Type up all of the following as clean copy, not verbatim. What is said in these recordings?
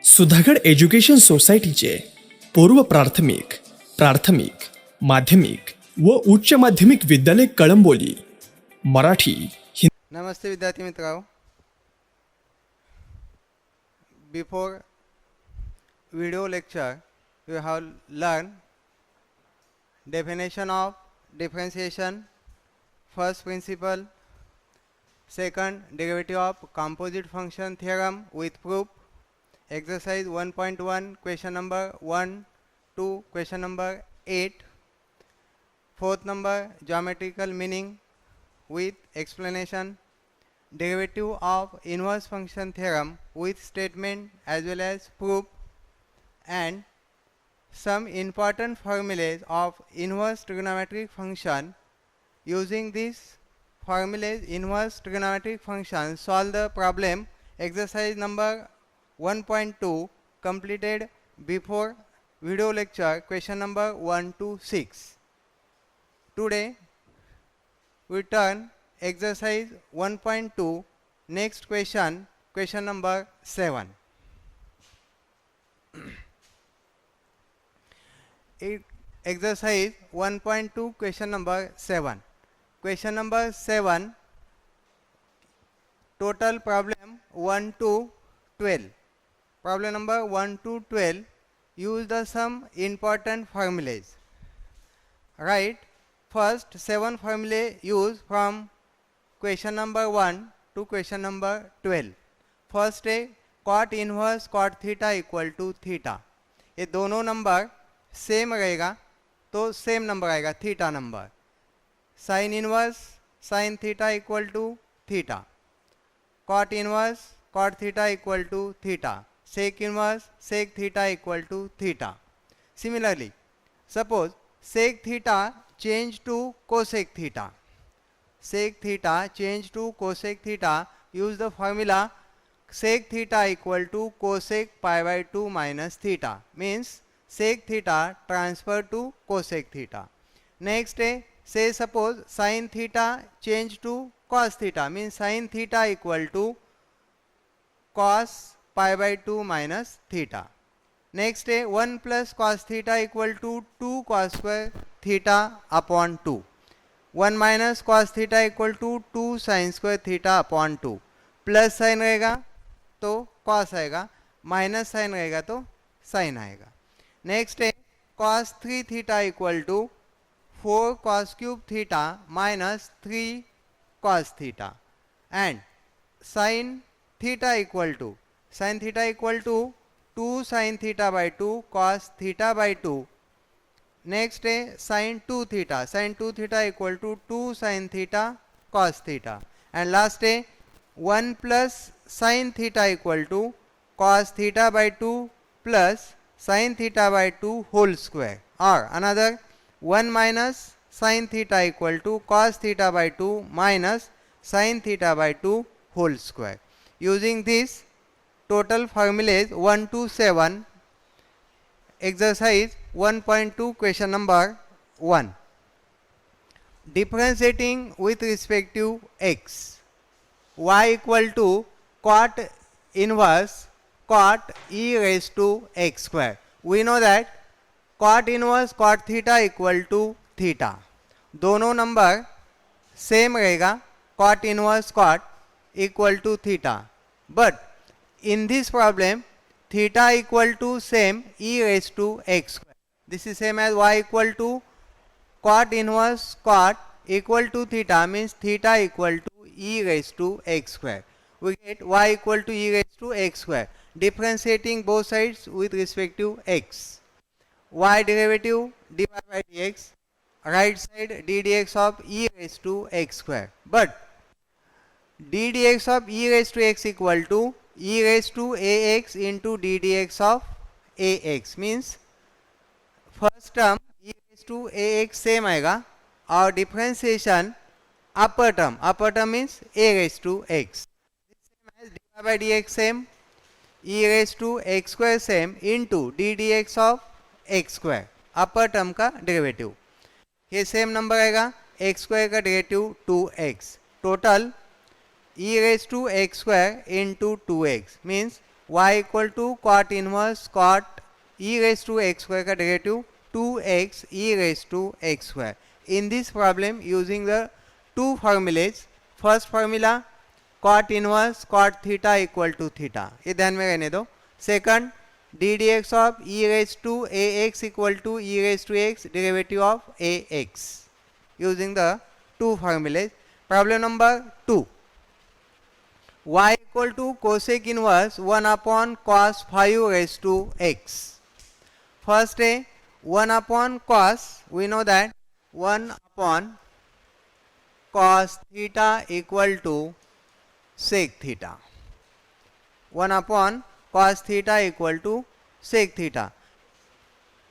Sudhagad education सोसायटीचे पूर्व प्राथमिक, प्राथमिक, माध्यमिक व उच्च माध्यमिक विद्यालय कळंबोली मराठी नमस्ते विद्यार्थी मित्रांनो. Before video lecture, we have learned definition of differentiation, first principle, second derivative of composite function theorem with proof, exercise 1.1, question number 1 to question number 8, fourth number geometrical meaning with explanation, derivative of inverse function theorem with statement as well as proof, and some important formulas of inverse trigonometric function. Using these formulas, inverse trigonometric function solve the problem exercise number 1.2 completed before video lecture question number 1 to 6. Today we turn exercise 1.2 next question, question number 7. Exercise 1.2 question number 7. Question number 7, total problem 1 to 12. Problem number 1 to 12, use the some important formulas. Right, first 7 formulae used from question number 1 to question number 12. First है cot inverse cot theta equal to theta. ये दोनों number same रहेगा तो same number आएगा theta number. Sine inverse sine theta equal to theta. Cot inverse cot theta equal to theta. Sec inverse sec theta equal to theta. Similarly, suppose sec theta change to cosec theta. Sec theta change to cosec theta. Use the formula sec theta equal to cosec pi by 2 minus theta. Means sec theta transfer to cosec theta. Next say suppose sin theta change to cos theta. Means sin theta equal to cos pi by 2 minus theta. Next 1 plus cos theta equal to 2 cos square theta upon 2. 1 minus cos theta equal to 2 sin square theta upon 2. Plus sign रहेगा तो cos आएगा, minus sign रहेगा तो sign आएगा. Next है cos 3 theta equal to 4 cos cube theta minus 3 cos theta. And sine theta equal to 2 sin theta by 2 cos theta by 2. Next है sin 2 theta equal to 2 sin theta cos theta. And last है 1 plus sin theta equal to cos theta by 2 plus sin theta by 2 whole square, or another 1 minus sin theta equal to cos theta by 2 minus sin theta by 2 whole square. Using this total formulas 1 to 7, exercise 1.2 question number 1. Differentiating with respect to x. Y equal to cot inverse cot e raised to x square. We know that cot inverse cot theta equal to theta. दोनों number same रहेगा, cot inverse cot equal to theta. But in this problem, theta equal to same e raised to x square. This is same as y equal to cot inverse cot equal to theta, means theta equal to e raised to x square. We get y equal to e raised to x square. Differentiating both sides with respect to x. Y derivative dy by dx. Right side d dx of e raised to x square. But d dx of e raised to x equal to e raised to ax into d dx of ax. Means first term e raised to ax same आएगा और differentiation upper term means a raised to x. Same as dy by dx same, e raised to x square same into d dx of x square. upper term का derivative. ये same number आएगा, x square का derivative 2x. Total e raised to x square into 2x means y equal to cot inverse cot e raise to x square का derivative 2x e raise to x square. In this problem using the two formulas, first formula cot inverse cot theta equal to theta, ये ध्यान में रहने दो. Second d dx of e raised to ax equal to e raised to x derivative of ax using the two formulas. Problem number 2, y equal to cosec inverse 1 upon cos 5 raised to x. First a 1 upon cos, we know that 1 upon cos theta equal to sec theta. 1 upon cos theta equal to sec theta.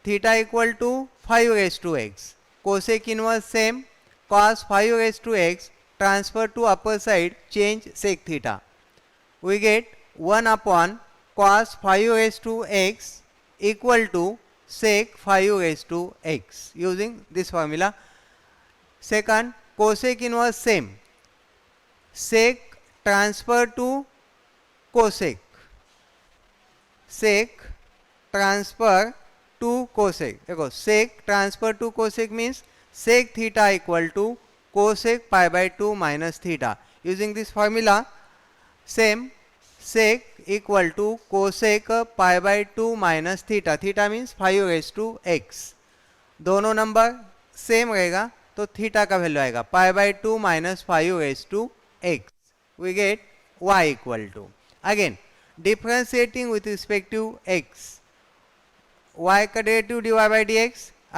Theta equal to 5 raised to x. Cosec inverse same. Cos 5 raised to x transfer to upper side, change sec theta. We get 1 upon cos 5 raised to x equal to sec 5 raised to x using this formula. Second, cosec inverse same. Sec transfer to cosec. Sec transfer to cosec. देखो sec transfer to cosec means sec theta equal to cosec pi by 2 minus theta. Using this formula, same sec equal to cosec pi by 2 minus theta. Theta means 5 raised to x. दोनों number same रहेगा तो theta का value आएगा pi by 2 minus 5 raise to x. We get y equal to, again differentiating with respect to x, y का derivative dy by dx,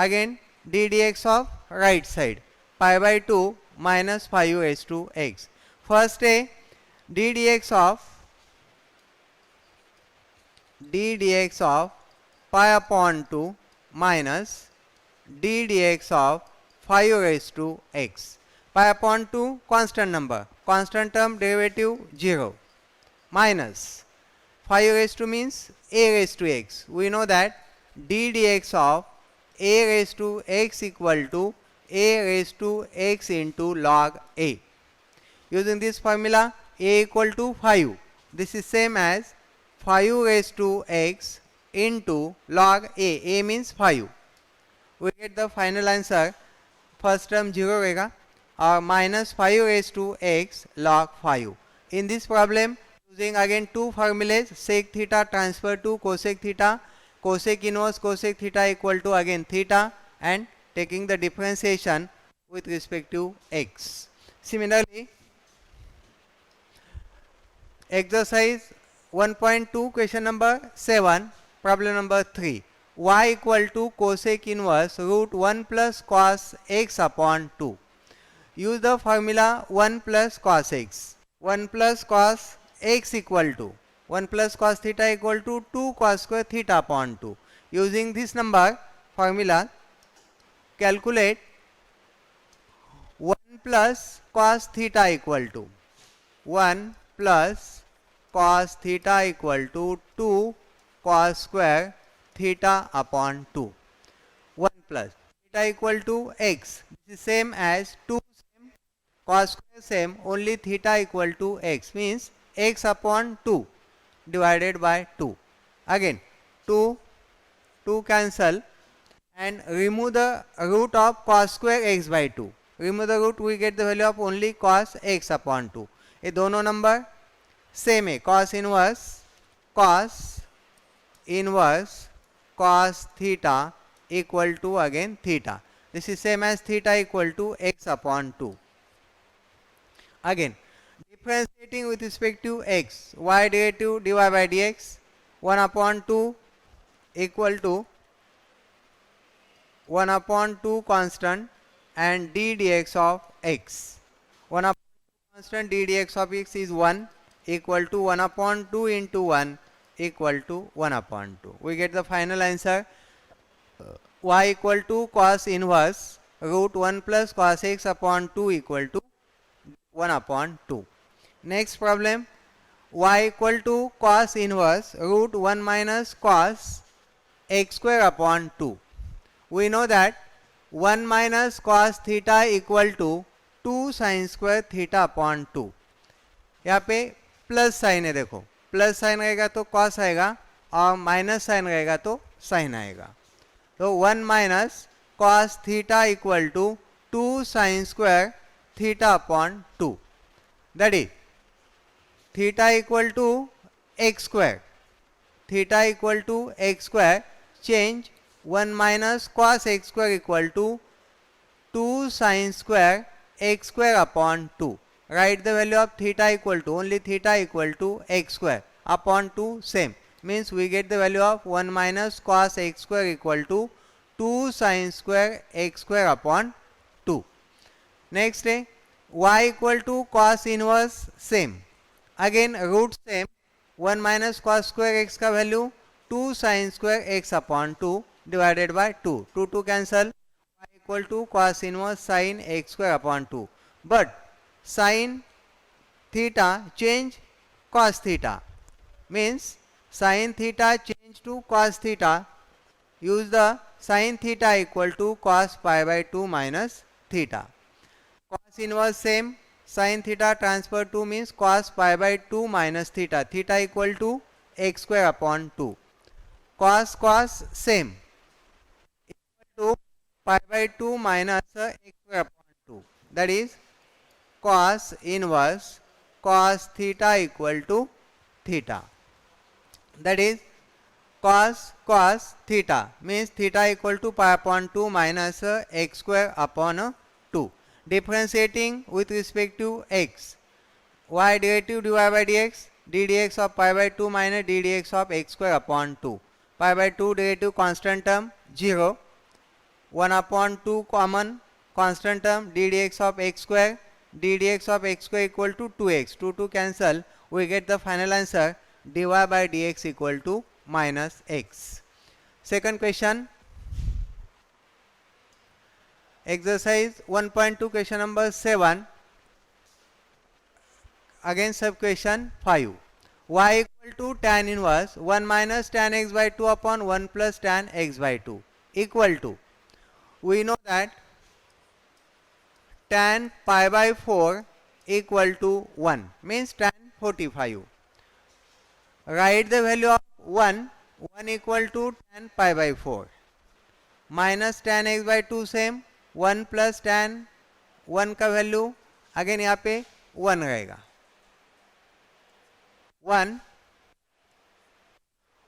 again d d x of right side pi by 2 minus 5 raise to x. First a d d x of pi upon 2 minus d dx of 5 raised to x. Pi upon 2 constant number, constant term derivative 0, minus 5 raised to means a raised to x. We know that d dx of a raised to x equal to a raised to x into log a. Using this formula, a equal to 5. This is same as 5 raised to x into log a. A means 5. We get the final answer. First term 0 रहेगा और minus 5 raised to x log 5. In this problem using again two formulas, sec theta transfer to cosec theta, cosec inverse cosec theta equal to again theta, and taking the differentiation with respect to x. Similarly, exercise 1.2 question number 7, problem number 3. y equal to cosec inverse root 1 plus cos x upon 2. Use the formula 1 plus cos x. 1 plus cos x equal to 1 plus cos theta equal to 2 cos square theta upon 2. Using this number formula, calculate 1 plus cos theta equal to 1 plus cos theta equal to 2 cos square theta upon 2. 1 plus theta equal to x. This is same as 2 same, cos square same, only theta equal to x means x upon 2 divided by 2. Again 2 cancel and remove the root of cos square x by 2. Remove the root, we get the value of only cos x upon 2. ये दोनों number same है. cos inverse cos theta equal to again theta. This is same as theta equal to x upon 2. Again differentiating with respect to x, y derivative dy by dx 1 upon 2 equal to 1 upon 2 constant and d dx of x. 1 upon 2 constant d dx of x is 1 equal to 1 upon 2 into 1 equal to 1 upon 2. We get the final answer. Y equal to cos inverse root 1 plus cos x upon 2 equal to 1 upon 2. Next problem, y equal to cos inverse root 1 minus cos x square upon 2. We know that 1 minus cos theta equal to 2 sin square theta upon 2. यहाँ पे plus sign है, देखो plus sign रहेगा तो cos आएगा और minus sign रहेगा तो साइन आएगा. तो 1 minus cos theta equal to 2 sine square theta upon 2. That is theta equal to x square. Theta equal to x square. Change 1 minus cos x square equal to 2 sin square x square upon 2. Write the value of theta equal to, only theta equal to x square upon 2 same. Means we get the value of 1 minus cos x square equal to 2 sin square x square upon 2. Next y equal to cos inverse same. Again root same. 1 minus cos square x का value 2 sin square x upon 2 divided by 2. 2 cancel. Equal to cos inverse sin x square upon 2. But sin theta change cos theta. Means sin theta change to cos theta. Use the sin theta equal to cos pi by 2 minus theta. Cos inverse same. Sin theta transfer to means cos pi by 2 minus theta. Theta equal to x square upon 2. Cos same. Equal to pi by 2 minus x square upon 2. That is cos inverse cos theta equal to theta. That is cos theta means theta equal to pi upon 2 minus x square upon 2. Differentiating with respect to x. Y derivative dy by dx. ddx of pi by 2 minus ddx of x square upon 2. Pi by 2 derivative constant term 0. 1 upon 2 common constant term ddx of x square. ddx of x square equal to 2x. 2 cancel. We get the final answer dy by dx equal to minus x. Second question. Exercise 1.2 question number 7. Again sub question 5. Y equal to tan inverse 1 minus tan x by 2 upon 1 plus tan x by 2 equal to. We know that tan pi by 4 equal to 1 means tan 45. Write the value of 1 equal to tan pi by 4 minus tan x by 2 same 1 plus tan 1 का value again यहाँ पे 1 रहेगा.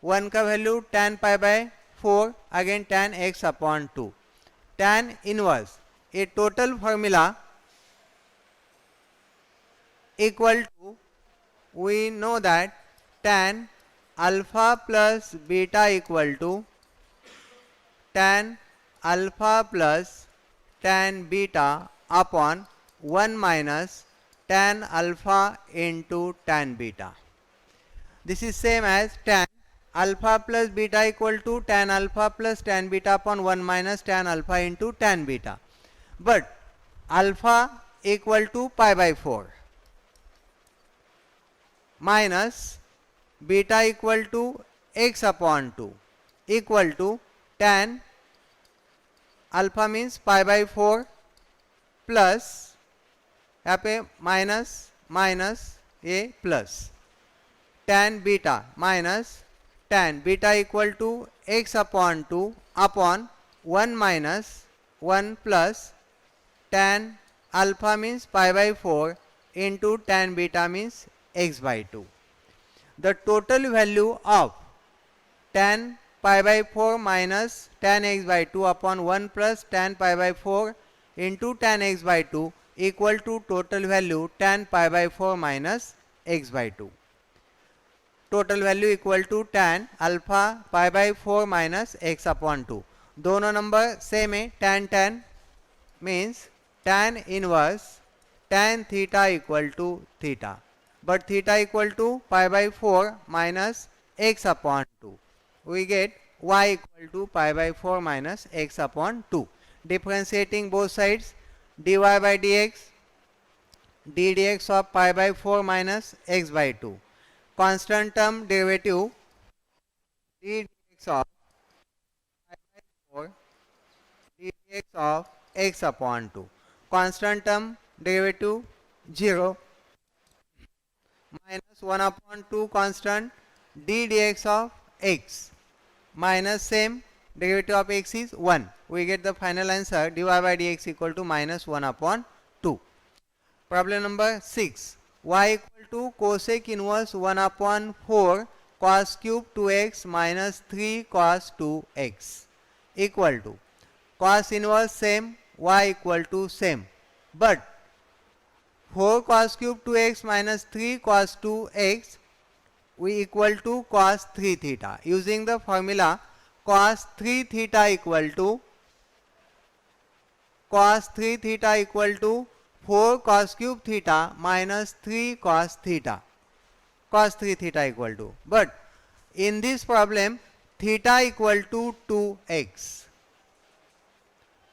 1 का value tan pi by 4 again tan x upon 2. Tan inverse a total formula equal to, we know that tan alpha plus beta equal to tan alpha plus tan beta upon 1 minus tan alpha into tan beta. This is same as tan alpha plus beta equal to tan alpha plus tan beta upon 1 minus tan alpha into tan beta. But alpha equal to pi by 4 minus beta equal to x upon 2 equal to tan alpha means pi by 4 plus यहाँ पे minus ये plus tan beta minus tan beta equal to x upon 2 upon 1 minus 1 plus tan alpha means pi by 4 into tan beta means x by 2. The total value of tan pi by 4 minus tan x by 2 upon 1 plus tan pi by 4 into tan x by 2 equal to total value tan pi by 4 minus x by 2. Total value equal to tan alpha pi by 4 minus x upon 2. दोनों number same है. tan means tan inverse tan theta equal to theta. But theta equal to pi by 4 minus x upon 2. We get y equal to pi by 4 minus x upon 2. Differentiating both sides, dy by dx, ddx of pi by 4 minus x by 2. Constant term derivative ddx of pi by 4 ddx of x upon 2. Constant term derivative 0. minus 1 upon 2 constant d dx of x minus same derivative of x is 1. We get the final answer dy by dx equal to minus 1 upon 2. Problem number 6. Y equal to cosec inverse 1 upon 4 cos cube 2x minus 3 cos 2x equal to cos inverse same, y equal to same, but 4 cos cube 2x minus 3 cos 2x we equal to cos 3 theta. Using the formula cos 3 theta equal to 4 cos cube theta minus 3 cos theta. Cos 3 theta equal to, but in this problem theta equal to 2x.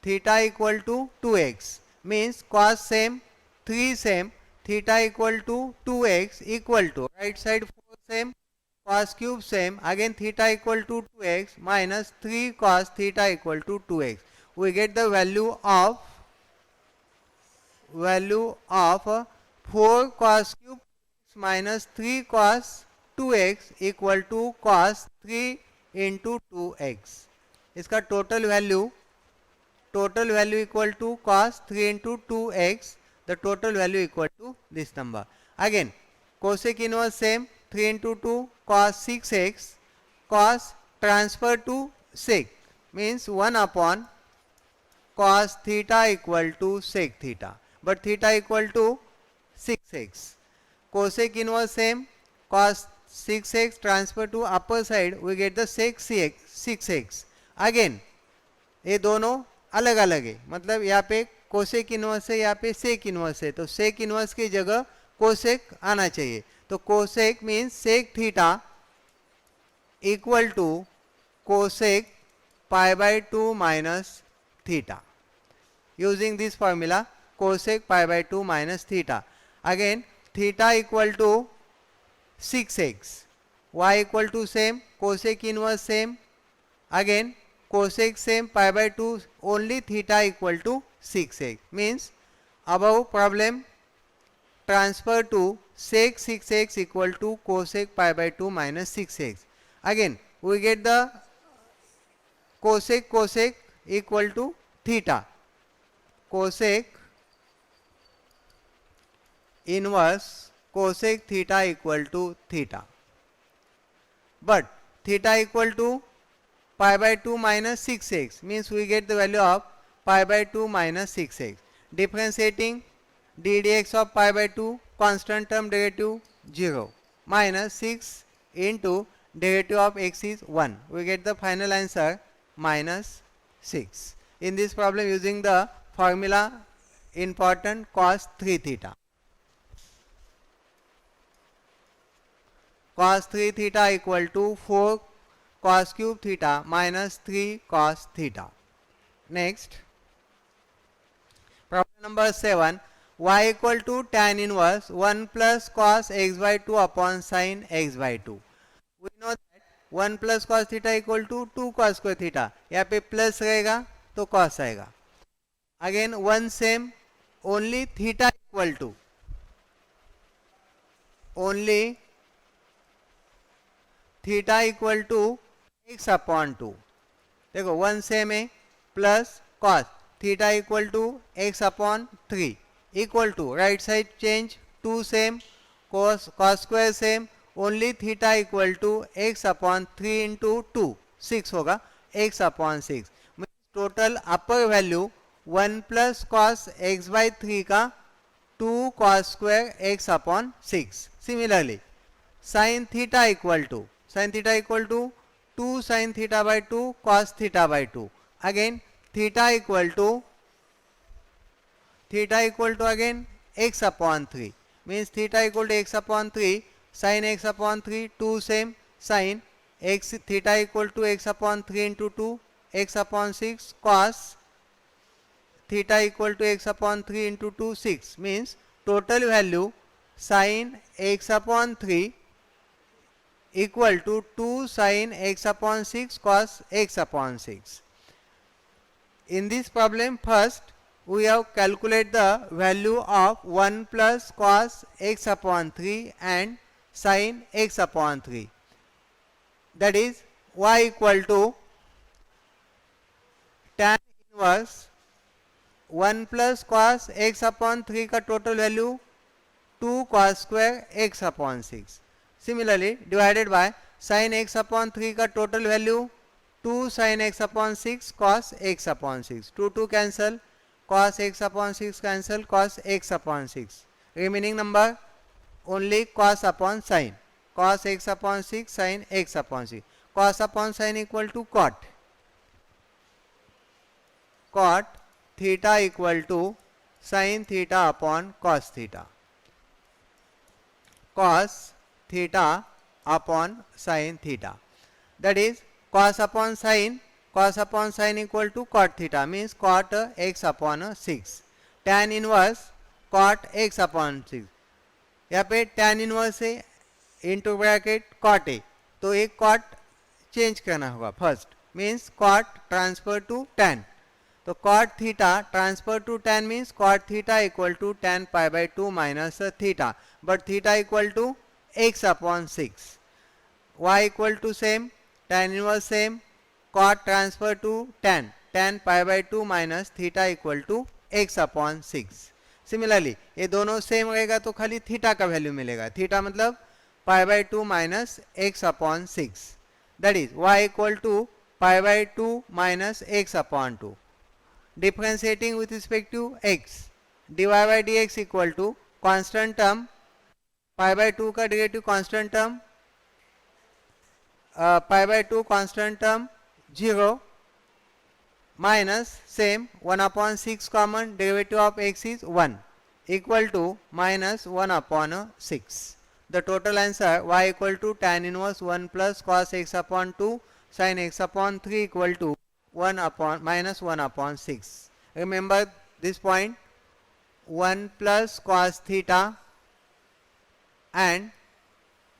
Theta equal to 2x means cos same, 3 same, theta equal to 2x equal to right side 4 same, cos cube same, again theta equal to 2x minus 3 cos theta equal to 2x. We get the value of 4 cos cube minus 3 cos 2x equal to cos 3 into 2x. इसका total value equal to cos 3 into 2x. The total value equal to this number. Again cosec inverse same, 3 into 2 cos 6x, cos transfer to sec means 1 upon cos theta equal to sec theta, but theta equal to 6x. Cosec inverse same, cos 6x transfer to upper side we get the sec 6x. Again ये दोनों अलग अलग है, मतलब यहाँ पे cosec inverse है, यहाँ पे सेक इनवर्स है, तो सेक इनवर्स की जगह कोसेक आना चाहिए. तो cosec means sec theta equal to cosec pi by 2 minus theta. Using this formula cosec pi by 2 minus theta. Again theta equal to 6x, y equal to same, cosec inverse same, again cosec same, pi by 2 only, theta equal to 6x means above problem transfer to sec 6x equal to cosec pi by 2 minus 6x. Again we get the cosec equal to theta. Cosec inverse cosec theta equal to theta, but theta equal to pi by 2 minus 6x means we get the value of pi by 2 minus 6x. Differentiating d dx of pi by 2, constant term derivative 0 minus 6 into derivative of x is 1. We get the final answer minus 6. In this problem using the formula important cos 3 theta. Cos 3 theta equal to 4 cos cube theta minus 3 cos theta. Next, problem number 7. Y equal to tan inverse 1 plus cos x by 2 upon sin x by 2. We know that 1 plus cos theta equal to 2 cos square theta. यहाँ पे plus रहेगा तो cos आएगा. Again one same, only theta equal to x upon 2. देखो one same है, plus cos theta equal to x upon 3 equal to right side change 2 same, cos square same, only theta equal to x upon 3 into 2 6 होगा, x upon 6. Total upper value 1 plus cos x by 3 का 2 cos square x upon 6. Similarly sine theta equal to 2 sine theta by 2 cos theta by 2. Again theta equal to again x upon 3 means theta equal to x upon 3 sine x upon 3 2 same sine x theta equal to x upon 3 into 2 x upon 6 cos theta equal to x upon 3 into 2 6 means total value sin x upon 3 equal to 2 sin x upon 6 cos x upon 6. In this problem first we have calculate the value of 1 plus cos x upon 3 and sin x upon 3. That is y equal to tan inverse 1 plus cos x upon 3 का total value 2 cos square x upon 6. Similarly divided by sin x upon 3 का total value 2 sin x upon 6 cos x upon 6. 2 cancel, cos x upon 6 cancel, cos x upon 6. Remaining number only cos upon sin. Cos x upon 6 sin x upon 6. Cos upon sin equal to cot. Cot theta equal to sin theta upon cos theta. Cos theta upon sin theta. That is cos upon sin equal to cot theta, means cot x upon 6. Tan inverse cot x upon 6. यहाँ पे tan inverse है into bracket cot a, तो एक cot change करना होगा first, means cot transfer to tan. तो cot theta transfer to tan means cot theta equal to tan pi by 2 minus theta, but theta equal to x upon 6. Y equal to same, tan inverse same, cot transfer to tan pi by 2 minus theta equal to x upon 6. Similarly ये दोनों same रहेगा तो खाली theta का value मिलेगा. Theta मतलब pi by 2 minus x upon 6. That is y equal to pi by 2 minus x upon 2. Differentiating with respect to x, dy by dx equal to constant term pi by 2 का derivative constant term pi by 2 constant term 0 minus same 1 upon 6 common, derivative of x is 1 equal to minus 1 upon 6. The total answer y equal to tan inverse 1 plus cos x upon 2 sin x upon 3 equal to 1 upon minus 1 upon 6. Remember this point, 1 plus cos theta and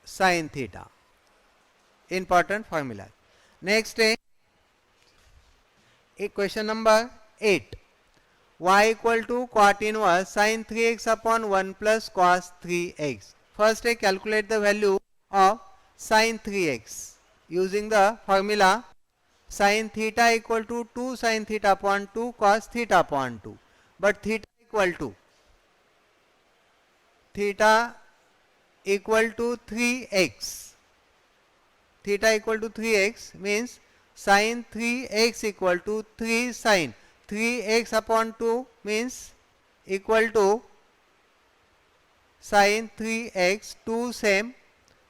sin theta. Important formula. Next is equation number 8. Y equal to cot inverse sin 3x upon 1 plus cos 3x. First I calculate the value of sin 3x using the formula sin theta equal to 2 sin theta upon 2 cos theta upon 2, but theta equal to 3x. Theta equal to 3x means sin 3x equal to 3 sin 3x upon 2 means equal to sin 3x 2 same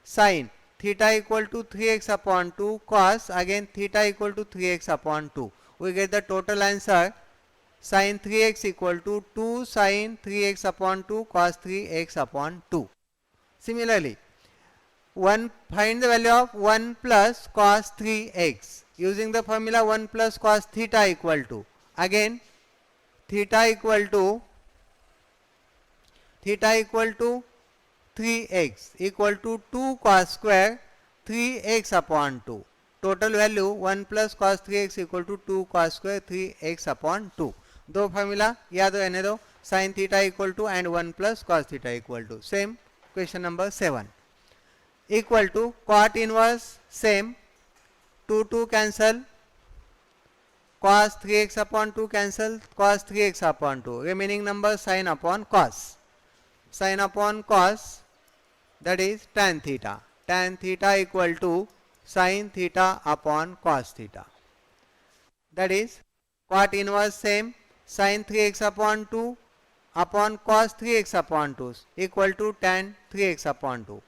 sin theta equal to 3x upon 2 cos again theta equal to 3x upon 2. We get the total answer sin 3x equal to 2 sin 3x upon 2 cos 3x upon 2. Similarly, find the value of 1 plus cos 3x using the formula 1 plus cos theta equal to, again theta equal to 3x equal to 2 cos square 3x upon 2. Total value 1 plus cos 3x equal to 2 cos square 3x upon 2. दो formula याद रहने दो, sin theta equal to and 1 plus cos theta equal to. Same question number 7. Equal to cot inverse same, 2 cancel, cos 3x upon 2 cancel, cos 3x upon 2. Remaining number sin upon cos. Sin upon cos, that is tan theta. Tan theta equal to sin theta upon cos theta. That is cot inverse same, sin 3x upon 2 upon cos 3x upon 2 equal to tan 3x upon 2.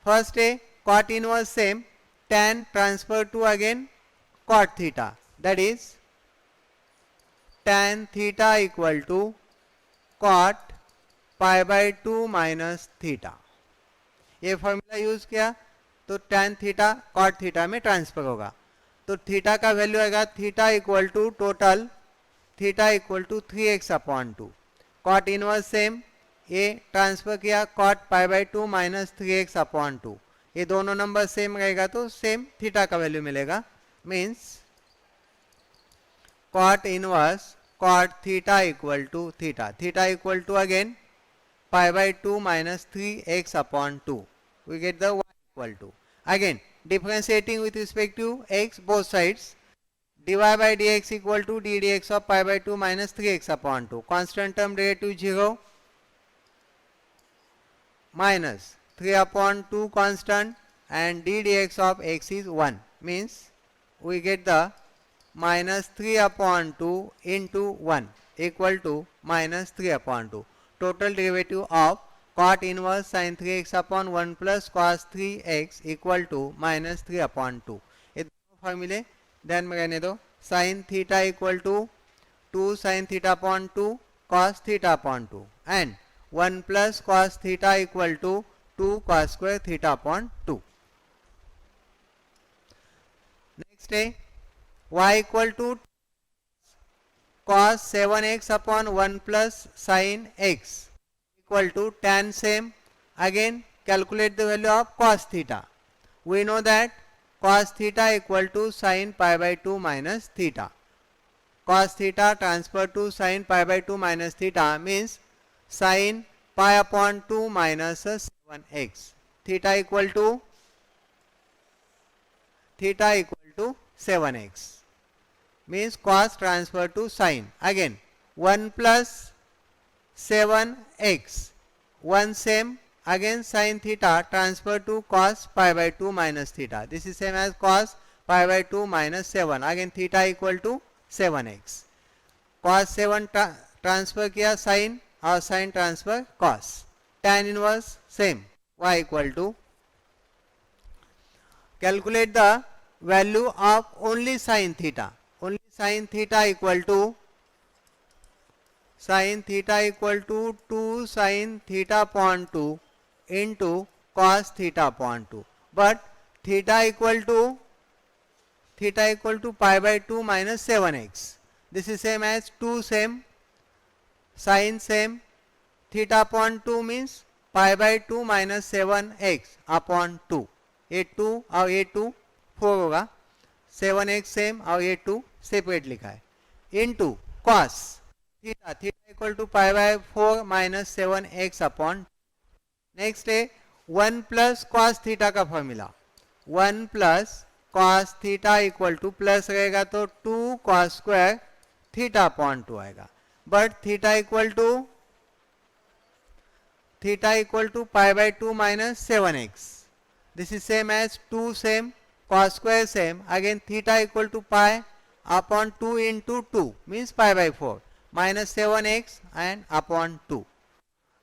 First a cot inverse same, tan transfer to again cot theta. That is tan theta equal to cot pi by 2 minus theta. ये formula use किया तो tan theta cot theta में transfer होगा, तो theta का value आएगा theta equal to total theta equal to 3x upon 2. cot inverse same, ये transfer किया cot pi by 2 minus 3x upon 2. ये दोनों नंबर सेम रहेगा तो सेम थीटा का वैल्यू मिलेगा, means cot inverse cot theta equal to theta. Theta equal to again pi by 2 minus 3x upon 2. We get the y equal to. Again, differentiating with respect to x both sides. dy by dx equal to d dx of pi by 2 minus 3x upon 2. Constant term derivative 0 minus 3 upon 2 constant and d dx of x is 1. Means we get the minus 3 upon 2 into 1 equal to minus 3 upon 2. Total derivative of cot inverse sin 3x upon 1 plus cos 3x equal to minus 3 upon 2. ये दोनों फॉर्मूले ध्यान में रहने दो. sin theta equal to 2 sin theta upon 2 cos theta upon 2 and 1 plus cos theta equal to 2 cos square theta upon 2. Next day y equal to cos 7x upon 1 plus sin x equal to tan same. Again calculate the value of cos theta. We know that cos theta equal to sin pi by 2 minus theta. Cos theta transfer to sin pi by 2 minus theta means sin pi upon 2 minus 7x. Theta equal to 7x. Means cos transfer to sin. Again 1 plus 7x. 1 same. Again sin theta transfer to cos pi by 2 minus theta. This is same as cos pi by 2 minus 7. Again theta equal to 7x. Cos 7 transfer किया sin और sin transfer cos. Tan inverse same. Y equal to. Calculate the value of only sin theta. Only sin theta equal to 2 sin theta upon 2 into cos theta upon 2. But theta equal to pi by 2 minus 7x. This is same as 2 same, sin same, theta upon 2 means pi by 2 minus 7x upon 2. ये 2 और ये 2 4 होगा. 7x same और ये 2 separate लिखा है. Into cos theta equal to pi by 4 minus 7x upon. Next है 1 plus cos theta का formula. 1 plus cos theta equal to plus रहेगा तो 2 कॉस स्क्वायर थीटा अपॉन 2 आएगा. But theta equal to pi by 2 minus 7x. This is same as 2 same, cos square same. Again theta equal to pi upon 2 into 2 means pi by 4 minus 7x and upon 2.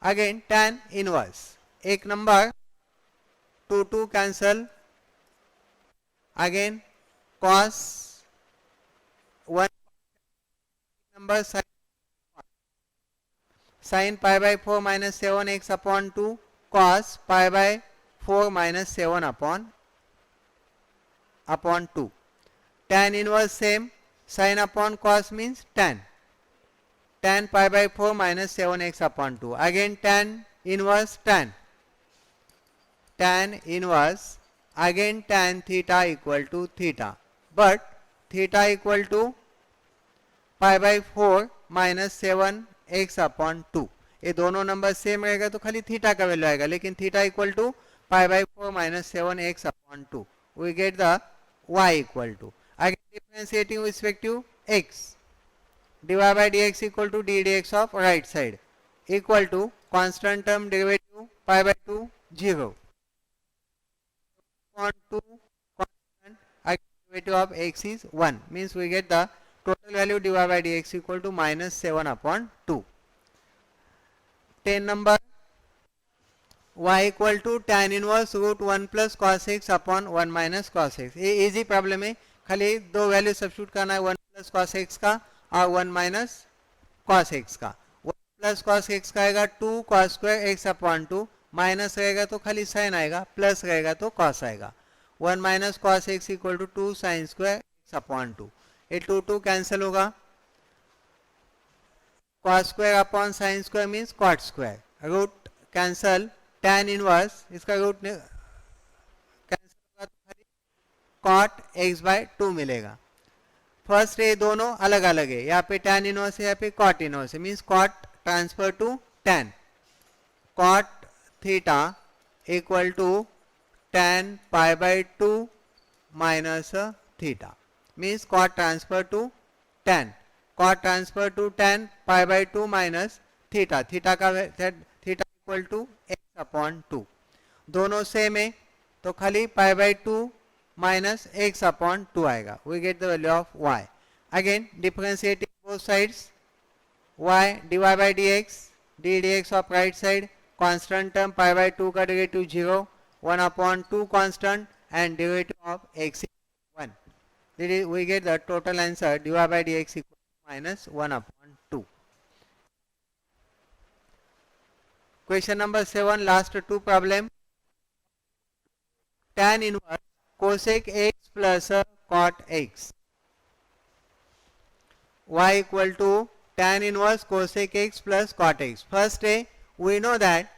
Again tan inverse. एक number 2 cancel. Again cos 1 number sin pi by 4 minus 7x upon 2 cos pi by 4 minus 7 upon 2. Tan inverse same, sin upon cos means tan. Tan pi by 4 minus 7x upon 2. Again tan inverse tan. Tan inverse again tan theta equal to theta. But theta equal to pi by 4 minus 7x upon 2. ये दोनों number same रहेगा तो खाली theta का value आएगा. लेकिन theta equal to pi by 4 minus 7x upon 2. We get the y equal to. Again differentiating with respect to x. dy by dx equal to d dx of right side equal to constant term derivative pi by 2 0 upon 2 constant. Again derivative of x is 1 means we get the total value dy by dx equal to minus 7 upon 2. 10 number y equal to tan inverse root 1 plus cos x upon 1 minus cos x. ये easy problem है. खाली दो value substitute करना है, 1 plus cos x का और 1 minus cos x का. 1 plus cos x का आएगा 2 cos square x upon 2. Minus रहेगा तो खाली साइन आएगा, प्लस रहेगा तो cos आएगा. 1 minus cos x equal to 2 sine square x upon 2. ये 2 कैंसिल होगा. cos square upon sine square means cot square. Root cancel. tan inverse इसका रूट कैंसिल होगा तो खाली cot x बाय 2 मिलेगा. फर्स्ट ये दोनों अलग अलग है, यहाँ पे tan इनवर्स है, यहाँ पे cot इनवर्स है, means cot transfer to tan. Cot theta equal to tan pi by 2 minus theta, means cot transfer to tan. Cot transfer to tan pi by 2 minus theta. Theta का theta equal to x upon 2. दोनों same है तो खाली pi by 2 minus x upon 2 आएगा. We get the value of y. Again differentiating both sides, y dy by dx, d dx of right side, constant term pi by 2 का derivative 0, 1 upon 2 constant and derivative of x is 1. We get the total answer dy by dx equal to minus 1 upon 2. Question number 7, last two problem. Tan inverse cosec x plus cot x. Y equal to tan inverse cosec x plus cot x. First we know that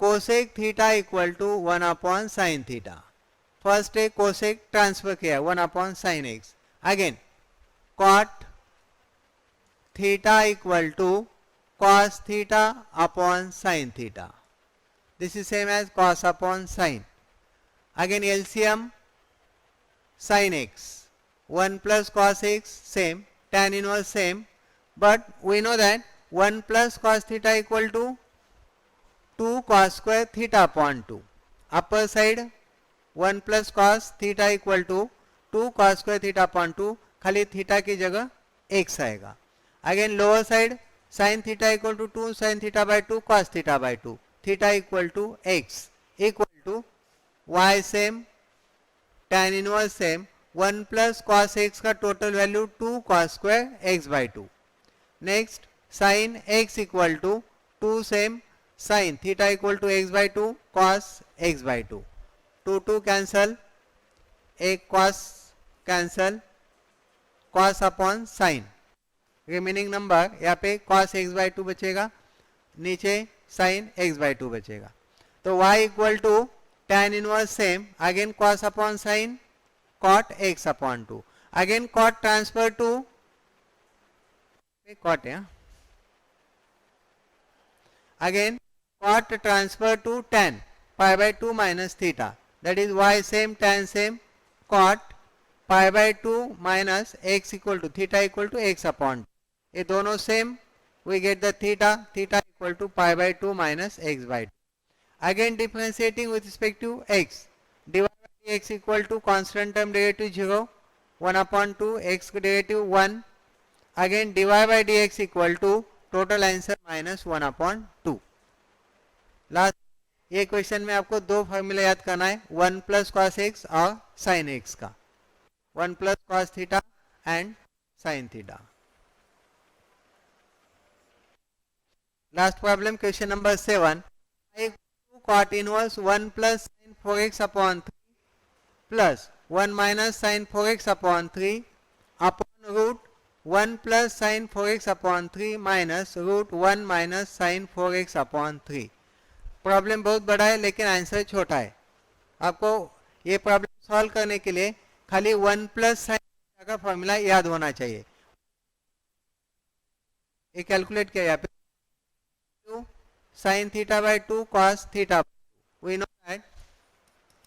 cosec theta equal to 1 upon sin theta. First cosec transfer किया 1 upon sin x. Again cot theta equal to cos theta upon sin theta. This is same as cos upon sin. Again LCM sin x, 1 plus cos x same, tan inverse same, but we know that 1 plus cos theta equal to 2 cos square theta upon 2. Upper side 1 plus cos theta equal to 2 cos square theta upon 2, खाली theta की जगह x आएगा. Again lower side sin theta equal to 2 sin theta by 2 cos theta by 2, theta equal to x equal to y same, tan inverse same, 1 plus cos x का total value 2 cos square x by 2. Next sin x equal to 2 same, sin theta equal to x by 2 cos x by 2. 2 cancel, एक cos cancel, cos upon sin. Remaining number यहाँ पे cos x by 2 बचेगा, नीचे sin x by 2 बचेगा. तो y equal to tan inverse same, again cos upon sin, cot x upon 2. Again cot transfer to cot है, again cot transfer to tan pi by 2 minus theta, that is y same tan same, cot pi by 2 minus x equal to theta equal to x upon 2. ये दोनों same, we get the theta equal to pi by 2 minus x by 2. Again differentiating with respect to x, dy by dx equal to constant term derivative 0, 1 upon 2 x derivative 1. Again dy by dx equal to total answer minus 1 upon 2. Last ये question में आपको दो formula याद करना है, 1 plus cos x और sine x का, 1 plus cos theta and sine theta. Last problem question number 7, cot inverse 1 plus sin 4x upon 3 plus 1 minus sin 4x upon 3 upon root 1 plus sin 4x upon 3 minus root 1 minus sin 4x upon 3. Problem बहुत बड़ा है लेकिन answer छोटा है. आपको ये problem solve करने के लिए खाली 1 प्लस साइन का फॉर्मूला याद होना चाहिए. ये कैलकुलेट किया यहाँ पे, sin theta by 2 cos theta. We know that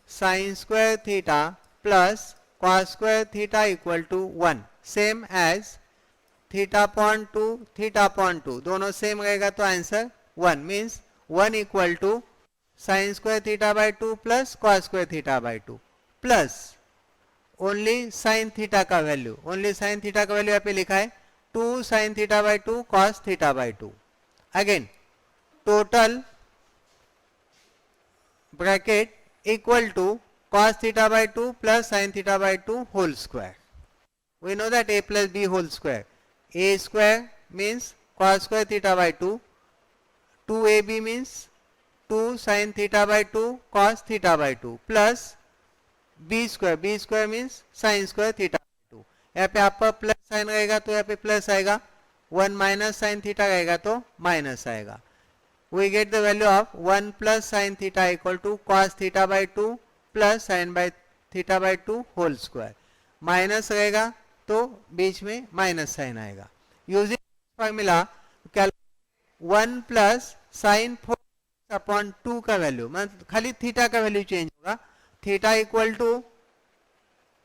sin square theta plus cos square theta equal to 1, same as theta upon 2 theta upon 2, दोनों सेम रहेगा तो answer 1, means 1 equal to sin square theta by 2 plus cos square theta by 2 plus only sin theta का value, only sin theta का value यहाँ पे लिखा है 2 sin theta by 2 cos theta by 2. Again total bracket equal to cos theta by 2 plus sin theta by 2 whole square. We know that a plus b whole square, a square means cos square theta by 2, 2ab means 2 sin theta by 2 cos theta by 2 plus b square means sin square theta by 2. यहाँ पे आपका plus sign रहेगा तो यहाँ पे plus आएगा, 1 minus sine theta रहेगा तो माइनस आएगा. We get the value of 1 plus sin theta equal to cos theta by 2 plus sin by theta by 2 whole square. Minus रहेगा तो बीच में माइनस साइन आएगा. Using formula calculate 1 plus sine 4 upon 2 का value, मतलब खाली theta का value change होगा. थीटा इक्वल टू,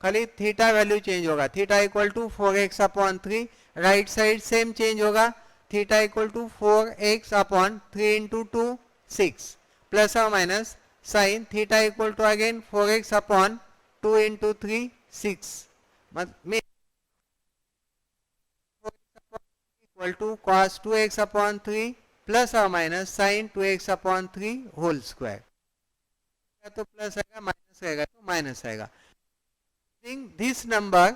खाली थीटा वैल्यू चेंज होगा. Theta equal to 4x upon 3. Right side same change होगा. Theta equal to 4x upon 3 into 2 6 plus और minus sine theta equal to again 4x upon 2 into 3 6 मतलब equal to cos 2x upon 3 plus और minus sine 2x upon 3 whole square. तो plus आएगा, minus आएगा तो minus आएगा. This number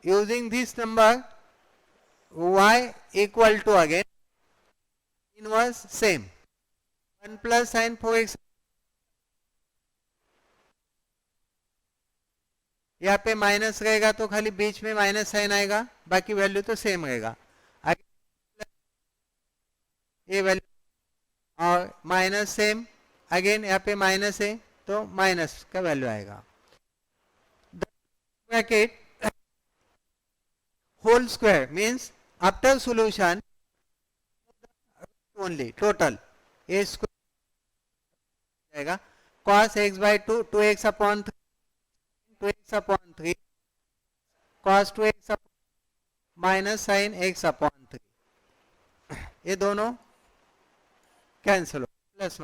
using this number y equal to again inverse same 1 plus sin 4x. यहाँ पे minus रहेगा तो खाली बीच में माइनस साइन आएगा, बाकी वैल्यू तो सेम रहेगा. ये वैल्यू और माइनस सेम, अगेन यहाँ पे माइनस है तो माइनस का वैल्यू आएगा. Bracket whole square means after solution only total a square जाएगा. cos x by 2 2x upon 3 2x upon 3 cos 2x minus sin x upon 3. ये दोनों कैंसिल हो प्लस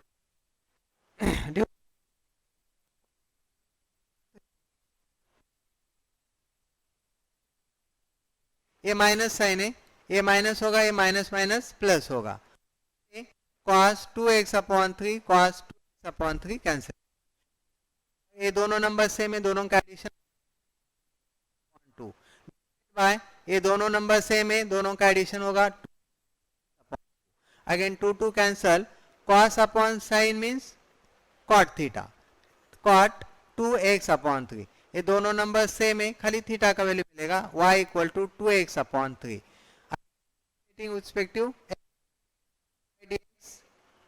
ये माइनस साइन है, ये माइनस होगा, ये माइनस माइनस प्लस होगा. cos 2x upon 3 cos 2x upon 3 cancel. ये दोनों नंबर सेम है, दोनों का एडिशन 2 बाय ये दोनों नंबर सेम है, दोनों का एडिशन होगा 2. Again 2 2 cancel. cos upon sine means cot theta, cot 2x upon 3. ये दोनों नंबर सेम है, खाली थीटा का वैल्यू मिलेगा y equal to 2x upon 3. Respective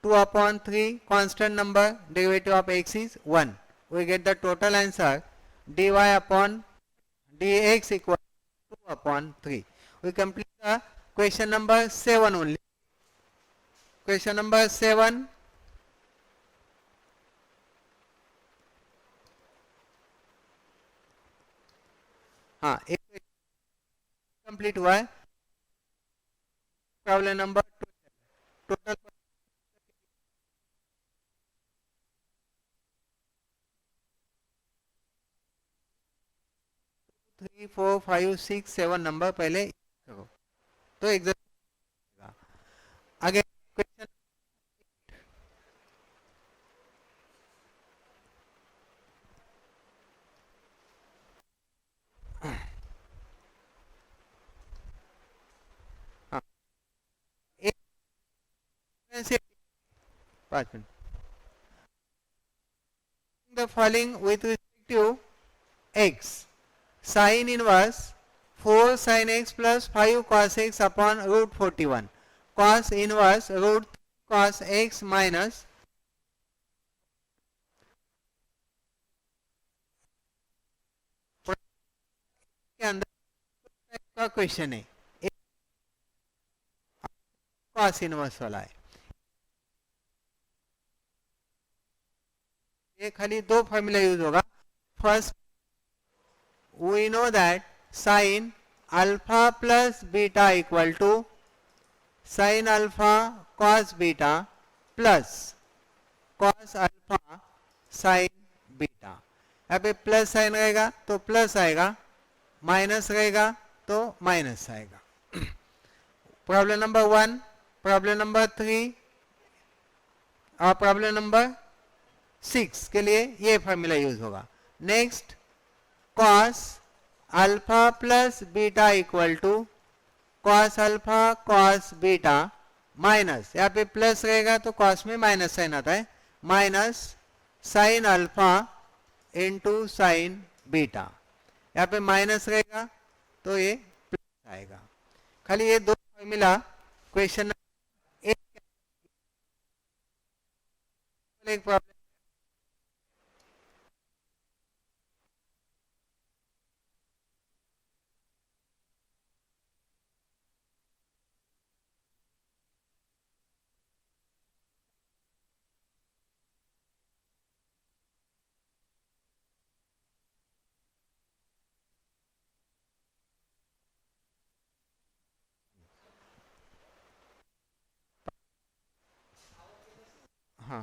2 upon 3 constant number derivative of x is 1. We get the total answer dy upon dx equal to 2 upon 3. We complete the question number 7 only. Question number 7. हाँ, एक complete हुआ है. Problem number 12. Total 3 4 5 6 7 number पहले करो तो exam. आगे question हाँ 5 minute. The following with respect to x, sin inverse 4 sin x plus 5 cos x upon root 41, cos inverse root cos x minus के अंदर का क्वेश्चन है, cos इनवर्स वाला है. ये खाली दो फॉर्मूला यूज होगा. First we know that sin alpha plus beta equal to sin alpha cos beta plus cos alpha sin beta. यहाँ पे प्लस साइन रहेगा तो प्लस आएगा, माइनस रहेगा तो माइनस आएगा. प्रॉब्लम नंबर 1, प्रॉब्लम नंबर 3 और प्रॉब्लम नंबर 6 के लिए ये फॉर्मूला यूज होगा. Next cos alpha plus beta equal to cos alpha cos beta minus, यहाँ पे प्लस रहेगा तो cos में माइनस साइन आता है, minus sine alpha into sine beta. यहाँ पे माइनस रहेगा तो ये प्लस आएगा. खाली ये दो फॉर्मूला क्वेश्चन एक प्रॉब्लम हां